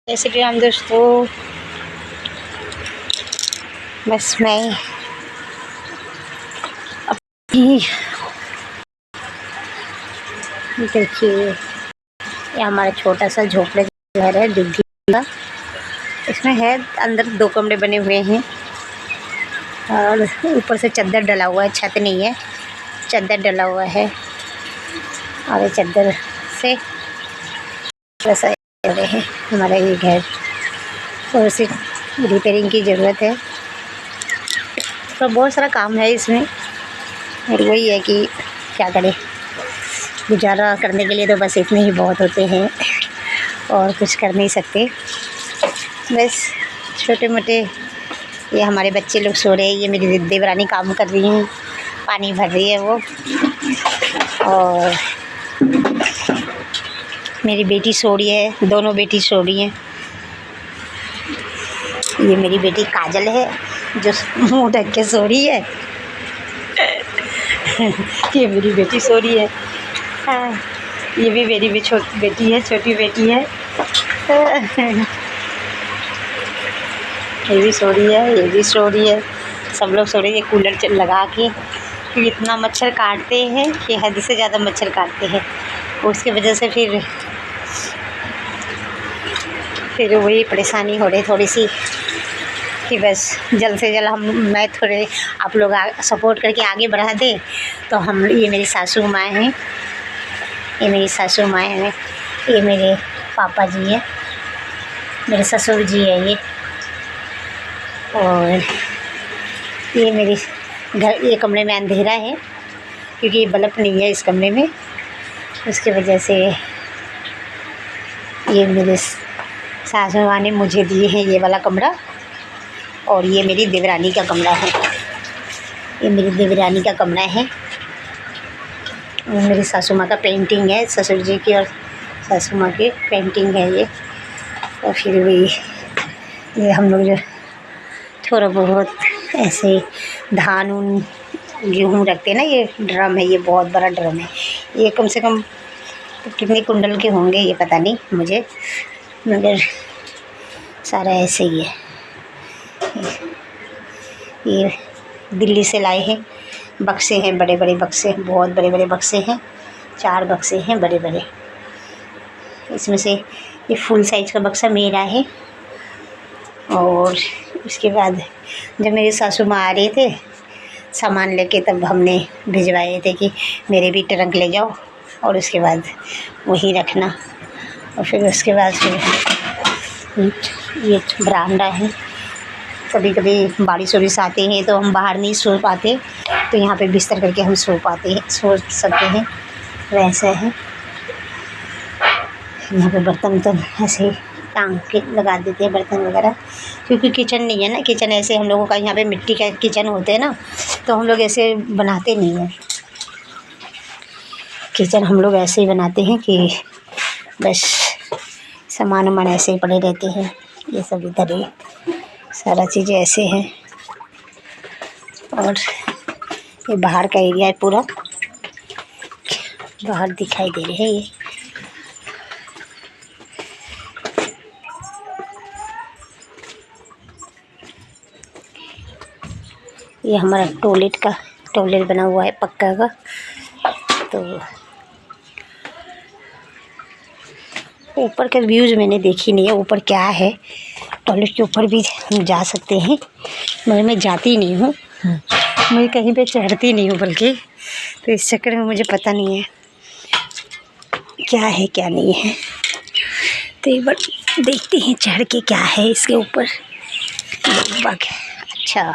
जय श्री राम दोस्तों। बस मैं अभी देखिए, ये हमारा छोटा सा झोपड़े का घर है दुग्गी का। इसमें है अंदर 2 कमरे बने हुए हैं और ऊपर से चद्दर डला हुआ है, छत नहीं है, चद्दर डला हुआ है। और ये चद्दर से ऐसा रहे हैं हमारा ये घर। और उसे रिपेयरिंग की ज़रूरत है, तो बहुत सारा काम है इसमें। और वही है कि क्या करें, गुजारा करने के लिए तो बस इतने ही बहुत होते हैं और कुछ कर नहीं सकते। बस छोटे मोटे ये हमारे बच्चे लोग सो रहे हैं, ये मेरी देवरानी काम कर रही हैं, पानी भर रही है वो। और मेरी बेटी सो रही है, दोनों बेटी सो रही हैं। ये मेरी बेटी काजल है जो मुँह ढक के सो रही है। ये मेरी बेटी सो रही है। हाँ, ये भी मेरी भी छोटी बेटी है, छोटी बेटी है। ये भी सो रही है, ये भी सो रही है, सब लोग सो रहे हैं। कूलर लगा के, क्योंकि इतना मच्छर काटते हैं कि हद से ज़्यादा मच्छर काटते हैं। उसकी वजह से फिर वही परेशानी हो रही थोड़ी सी कि बस जल्द से जल्द मैं थोड़े आप लोग सपोर्ट करके आगे बढ़ा दें। तो हम, ये मेरी सासू माँ हैं, ये मेरी सासू माँ हैं, ये मेरे पापा जी हैं, मेरे ससुर जी है ये। और ये मेरी घर, ये कमरे में अंधेरा है क्योंकि ये बल्ब नहीं है इस कमरे में, उसकी वजह से ये मेरे सासू माँ ने मुझे दिए हैं ये वाला कमरा। और ये मेरी देवरानी का कमरा है, ये मेरी देवरानी का कमरा है। और मेरी सासू माँ का पेंटिंग है, ससुर जी की और सासू माँ की पेंटिंग है ये। और फिर भी ये हम लोग जो थोड़ा बहुत ऐसे धान उन गेहूँ रखते हैं ना, ये ड्रम है, ये बहुत बड़ा ड्रम है। ये कम से कम कितने कुंटल के होंगे ये पता नहीं मुझे, मगर सारा ऐसे ही है। ये दिल्ली से लाए हैं, बक्से हैं, बड़े बड़े बक्से, बहुत बड़े बड़े बक्से हैं, 4 बक्से हैं बड़े बड़े। इसमें से ये फुल साइज़ का बक्सा मेरा है। और उसके बाद जब मेरे सासू माँ आ रहे थे सामान लेके, तब हमने भिजवाए थे कि मेरे भी ट्रंक ले जाओ और उसके बाद वहीं रखना। और फिर उसके बाद फिर ये बरामदा है। कभी कभी बारिश वारिश आते हैं तो हम बाहर नहीं सो पाते, तो यहाँ पे बिस्तर करके हम सो सकते हैं, वैसा है। यहाँ पे बर्तन ऐसे टांग के लगा देते हैं, बर्तन वगैरह, क्योंकि किचन नहीं है ना। किचन ऐसे हम लोगों का यहाँ पे मिट्टी का किचन होते हैं ना, तो हम लोग ऐसे बनाते नहीं हैं किचन। हम लोग ऐसे ही बनाते हैं कि बस सामान वामान ऐसे ही पड़े रहते हैं। ये सब इधर ही सारा चीज़ें ऐसे हैं। और ये बाहर का एरिया है, पूरा बाहर दिखाई दे रहे हैं ये हमारा टॉयलेट बना हुआ है पक्का का। तो ऊपर का व्यूज़ मैंने देखी नहीं है, ऊपर क्या है। टॉयलेट के ऊपर भी हम जा सकते हैं, मगर मैं जाती नहीं हूँ, मैं कहीं पे चढ़ती नहीं हूँ बल्कि। तो इस चक्कर में मुझे पता नहीं है क्या है क्या नहीं है। तो एक बार देखते हैं चढ़ के क्या है इसके ऊपर। अच्छा,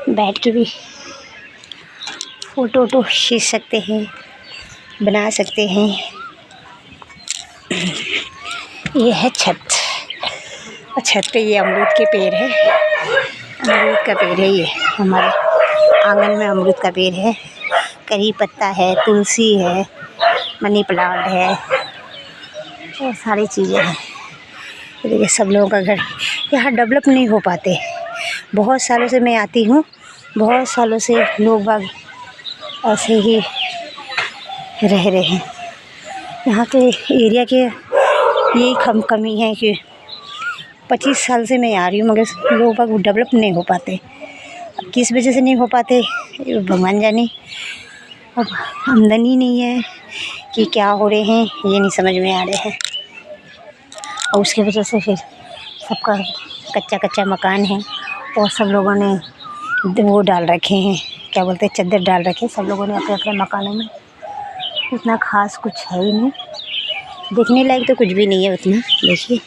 बैठ के भी फ़ोटो खींच सकते हैं, बना सकते हैं। ये है छत, और छत पे ये अमरूद के पेड़ है, अमरूद का पेड़ है। ये हमारे आंगन में अमरूद का पेड़ है, करी पत्ता है, तुलसी है, मनी प्लांट है, और सारी चीज़ें हैं। देखिए सब लोगों का घर यहाँ डेवलप नहीं हो पाते। बहुत सालों से मैं आती हूँ, बहुत सालों से लोग बाग ऐसे ही रह रहे हैं, यहाँ के एरिया के यही कमी है कि 25 साल से मैं आ रही हूँ मगर लोग बाग डेवलप नहीं हो पाते। अब किस वजह से नहीं हो पाते ये भगवान जाने। अब आमदनी नहीं है कि क्या हो रहे हैं ये नहीं समझ में आ रहे हैं, और उसकी वजह से फिर सबका कच्चा कच्चा मकान है और सब लोगों ने वो डाल रखे हैं, क्या बोलते हैं, चादर डाल रखे हैं सब लोगों ने अपने अपने मकानों में। उतना ख़ास कुछ है ही नहीं, देखने लायक तो कुछ भी नहीं है उतना। देखिए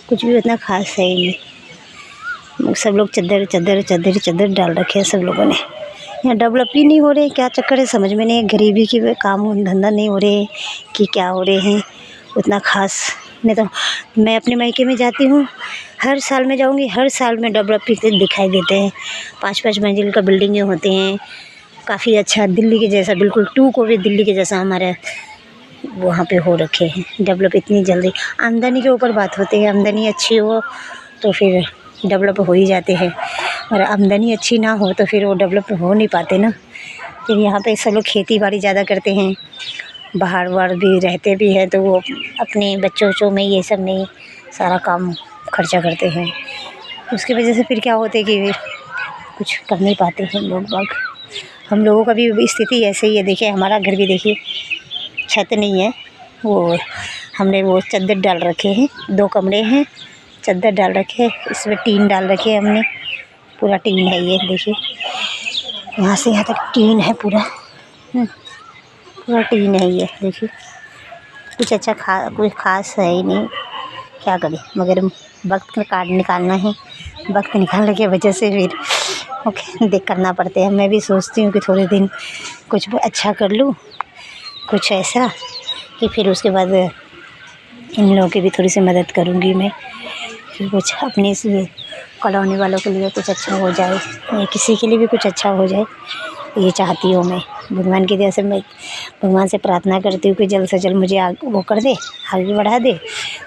कुछ भी उतना ख़ास है ही नहीं, सब लोग चादर चादर चादर चादर डाल रखे हैं सब लोगों ने। यहाँ डेवलप ही नहीं हो रहे, क्या चक्कर है समझ में नहीं। गरीबी की काम धंधा नहीं हो रहे कि क्या हो रहे हैं उतना ख़ास। नहीं तो मैं अपने मायके में जाती हूँ, हर साल में जाऊँगी, हर साल में डेवलप दिखाई देते हैं। 5-5 मंजिल का बिल्डिंगें होते हैं, काफ़ी अच्छा दिल्ली के जैसा, बिल्कुल 2 कॉपी दिल्ली के जैसा हमारे वहाँ पे हो रखे हैं। डेवलप इतनी जल्दी, आमदनी के ऊपर बात होती है, आमदनी अच्छी हो तो फिर डेवलप हो ही जाते हैं, और आमदनी अच्छी ना हो तो फिर वो डेवलप हो नहीं पाते ना। फिर यहाँ पे सब लोग खेती बाड़ी ज़्यादा करते हैं, बाहर वार भी रहते भी हैं तो वो अपने बच्चों में ये सब में सारा काम खर्चा करते हैं। उसकी वजह से फिर क्या होता है कि कुछ कर नहीं पाते हैं लोग बाग। हम लोगों का भी स्थिति ऐसे ही है। देखिए हमारा घर भी देखिए, छत नहीं है, वो हमने वो चादर डाल रखे हैं, 2 कमरे हैं, चादर डाल रखे हैं, इसमें टीन डाल रखे हैं हमने, पूरा टीन है ये देखिए, यहाँ से यहाँ तक टीन है पूरा टीन है ये देखिए। कुछ अच्छा कुछ ख़ास है ही नहीं, क्या करें, मगर वक्त निकालना है। वक्त निकालने की वजह से फिर देख करना पड़ता है। मैं भी सोचती हूँ कि थोड़े दिन कुछ अच्छा कर लूँ, कुछ ऐसा कि फिर उसके बाद इन लोगों की भी थोड़ी सी मदद करूँगी मैं, कि कुछ अपने से कॉलोनी वालों के लिए कुछ अच्छा हो जाए, या किसी के लिए भी कुछ अच्छा हो जाए, ये चाहती हूँ मैं। भगवान की दया से मैं भगवान से प्रार्थना करती हूँ कि जल्द से जल्द मुझे वो कर दे, आगे बढ़ा दे,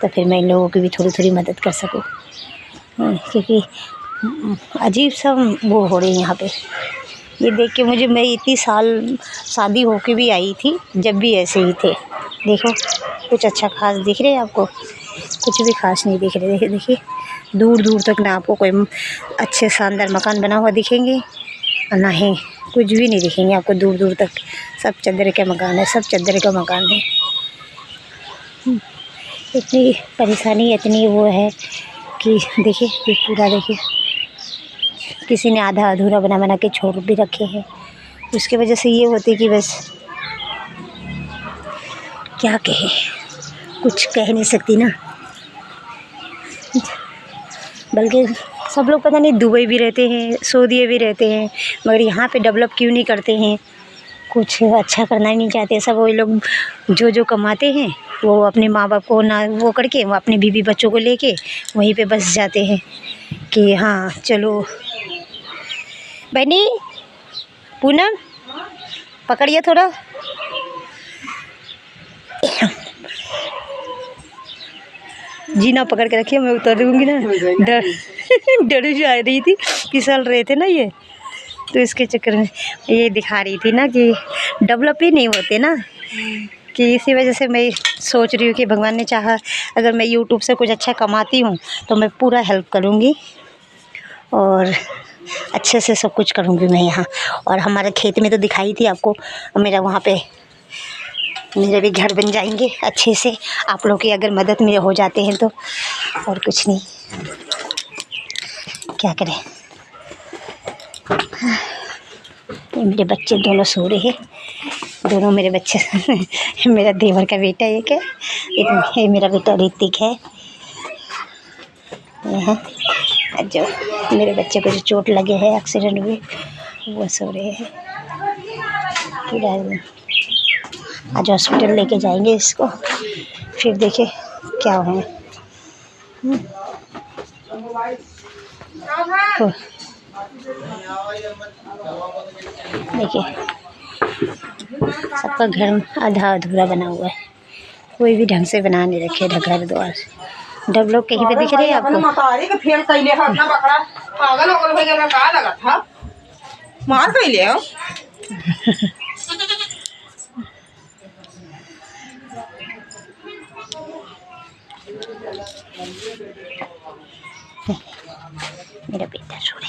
तो फिर मैं इन लोगों की भी थोड़ी थोड़ी मदद कर सकूँ। क्योंकि अजीब सा वो हो रही है यहाँ पे, ये देख के मुझे, मैं इतनी साल शादी होके भी आई थी जब भी ऐसे ही थे। देखो कुछ अच्छा खास दिख रहे हैं आपको? कुछ भी खास नहीं दिख रहे। देखिए दूर दूर तक ना आपको कोई अच्छे शानदार मकान बना हुआ दिखेंगे, और ना ही कुछ भी नहीं दिखेंगे आपको दूर दूर तक। सब चादर के मकान है, सब चादर का मकान है। इतनी परेशानी, इतनी वो है कि देखिए ये पूरा देखिए, किसी ने आधा अधूरा बना बना के छोड़ भी रखे हैं। उसकी वजह से ये होती कि बस क्या कहे, कुछ कह नहीं सकती ना। बल्कि सब लोग पता नहीं दुबई भी रहते हैं, सऊदी भी रहते हैं, मगर यहाँ पे डेवलप क्यों नहीं करते हैं, कुछ अच्छा करना ही नहीं चाहते। सब वही लोग जो कमाते हैं वो अपने माँ बाप को ना वो करके, वो अपने बीवी बच्चों को लेके वहीं पे बस जाते हैं कि हाँ चलो। बहनी पूनम पकड़िए थोड़ा। जी ना पकड़ के रखिए, मैं उतर दूँगी ना। डर जा रही थी, फिसल रहे थे ना ये, तो इसके चक्कर में ये दिखा रही थी ना कि डेवलप ही नहीं होते ना, कि इसी वजह से मैं सोच रही हूँ कि भगवान ने चाहा अगर मैं यूट्यूब से कुछ अच्छा कमाती हूँ तो मैं पूरा हेल्प करूँगी और अच्छे से सब कुछ करूँगी मैं यहाँ। और हमारे खेत में तो दिखाई थी आपको, मेरा वहाँ पे मेरे भी घर बन जाएंगे अच्छे से, आप लोग की अगर मदद में हो जाते हैं तो। और कुछ नहीं, क्या करें। ये मेरे बच्चे दोनों सो रहे हैं, दोनों मेरे बच्चे मेरा देवर का बेटा एक है, ये मेरा बेटा ऋतिक है। जो मेरे बच्चे को जो चोट लगे है एक्सीडेंट में, वो सो रहे हैं। आज हॉस्पिटल लेके जाएंगे इसको, फिर देखे क्या हो। देखिए सबका घर आधा अधूरा बना हुआ है, कोई भी ढंग से बना नहीं रखे घर द्वार। डेवलप कहीं पे दिख रहे हैं आपको? मेरा बेटा सो रहा है।